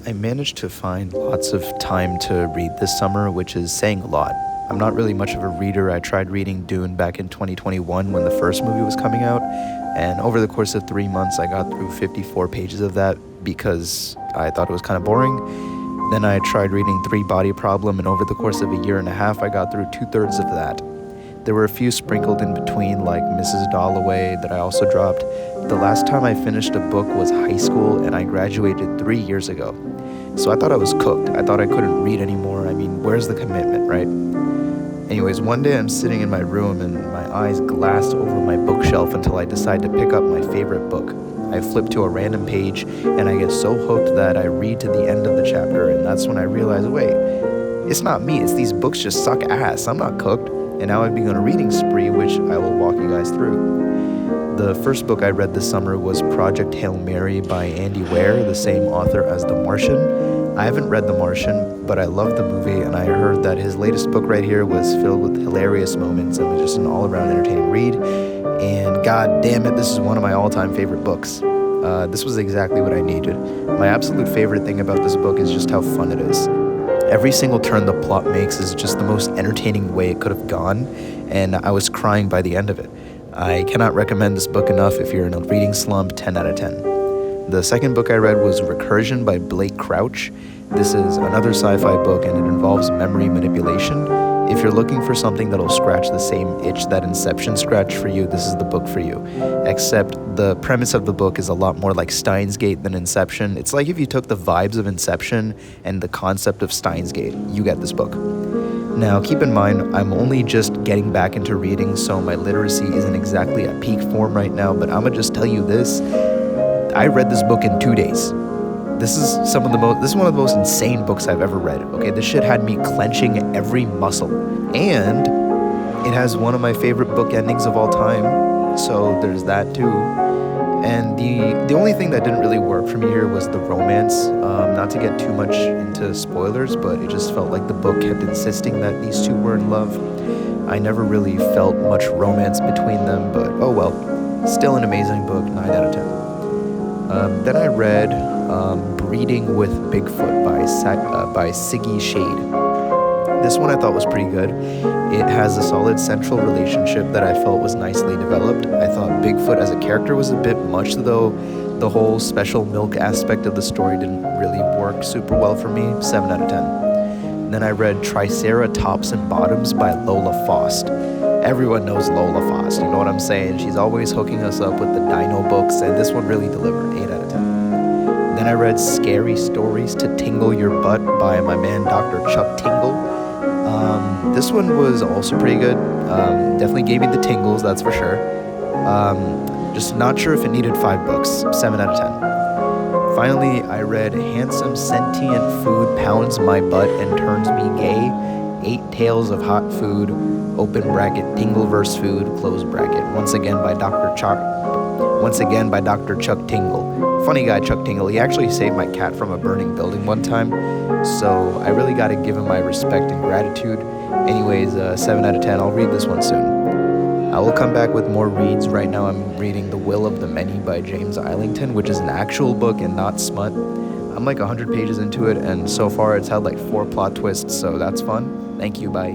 I managed to find lots of time to read this summer, which is saying a lot. I'm not really much of a reader. I tried reading Dune back in 2021 when the first movie was coming out, and over the course of 3 months, I got through 54 pages of that because I thought it was kind of boring. Then I tried reading Three Body Problem, and over the course of a year and a half, I got through 2/3 of that. There were a few sprinkled in between, like Mrs. Dalloway, that I also dropped. The last time I finished a book was high school, and I graduated 3 years ago. So I thought I was cooked. I thought I couldn't read anymore. I mean, where's the commitment, right? Anyways, one day I'm sitting in my room and my eyes glass over my bookshelf until I decide to pick up my favorite book. I flip to a random page and I get so hooked that I read to the end of the chapter, and that's when I realize, wait, it's not me, it's these books just suck ass. I'm not cooked. And now I've begun a reading spree, which I will walk you guys through. The first book I read this summer was Project Hail Mary by Andy Weir, the same author as The Martian. I haven't read The Martian, but I love the movie, and I heard that his latest book right here was filled with hilarious moments and was just an all-around entertaining read. And god damn it, this is one of my all-time favorite books. This was exactly what I needed. My absolute favorite thing about this book is just how fun it is. Every single turn the plot makes is just the most entertaining way it could have gone, and I was crying by the end of it. I cannot recommend this book enough if you're in a reading slump. 10 out of 10. The second book I read was Recursion by Blake Crouch. This is another sci-fi book, and it involves memory manipulation. If you're looking for something that'll scratch the same itch that Inception scratched for you, this is the book for you. Except the premise of the book is a lot more like Steins Gate than Inception. It's like if you took the vibes of Inception and the concept of Steins Gate, you get this book. Now, keep in mind, I'm only just getting back into reading, so my literacy isn't exactly at peak form right now, but I'ma just tell you this. I read this book in 2 days. This is one of the most insane books I've ever read. Okay, this shit had me clenching every muscle. And it has one of my favorite book endings of all time. So there's that too. And the only thing that didn't really work for me here was the romance. Not to get too much into spoilers, but it just felt like the book kept insisting that these two were in love. I never really felt much romance between them, but oh well. Still an amazing book, 9 out of 10. Then I read Breeding with Bigfoot by Siggy Shade. This one I thought was pretty good. It has a solid central relationship that I felt was nicely developed. I thought Bigfoot as a character was a bit much, though the whole special milk aspect of the story didn't really work super well for me. 7 out of 10. Then I read Triceratops and Bottoms by Lola Faust. Everyone knows Lola Faust, you know what I'm saying? She's always hooking us up with the dino books, and this one really delivered. 8 out of 10. Then I read Scary Stories to Tingle Your Butt by my man Dr. Chuck Tingle. This one was also pretty good. Definitely gave me the tingles, that's for sure. Just not sure if it needed 5 books. 7 out of 10. Finally, I read Handsome Sentient Food Pounds My Butt and Turns Me Gay. 8 Tales of Hot Food, open bracket, Tingleverse Food, close bracket. Once again by Dr. Chuck Tingle. Funny guy, Chuck Tingle. He actually saved my cat from a burning building one time, so I really got to give him my respect and gratitude. Anyways, 7 out of 10. I'll read this one soon. I will come back with more reads. Right now I'm reading The Will of the Many by James Islington, which is an actual book and not smut. I'm like 100 pages into it, and so far it's had like 4 plot twists, so that's fun. Thank you, bye.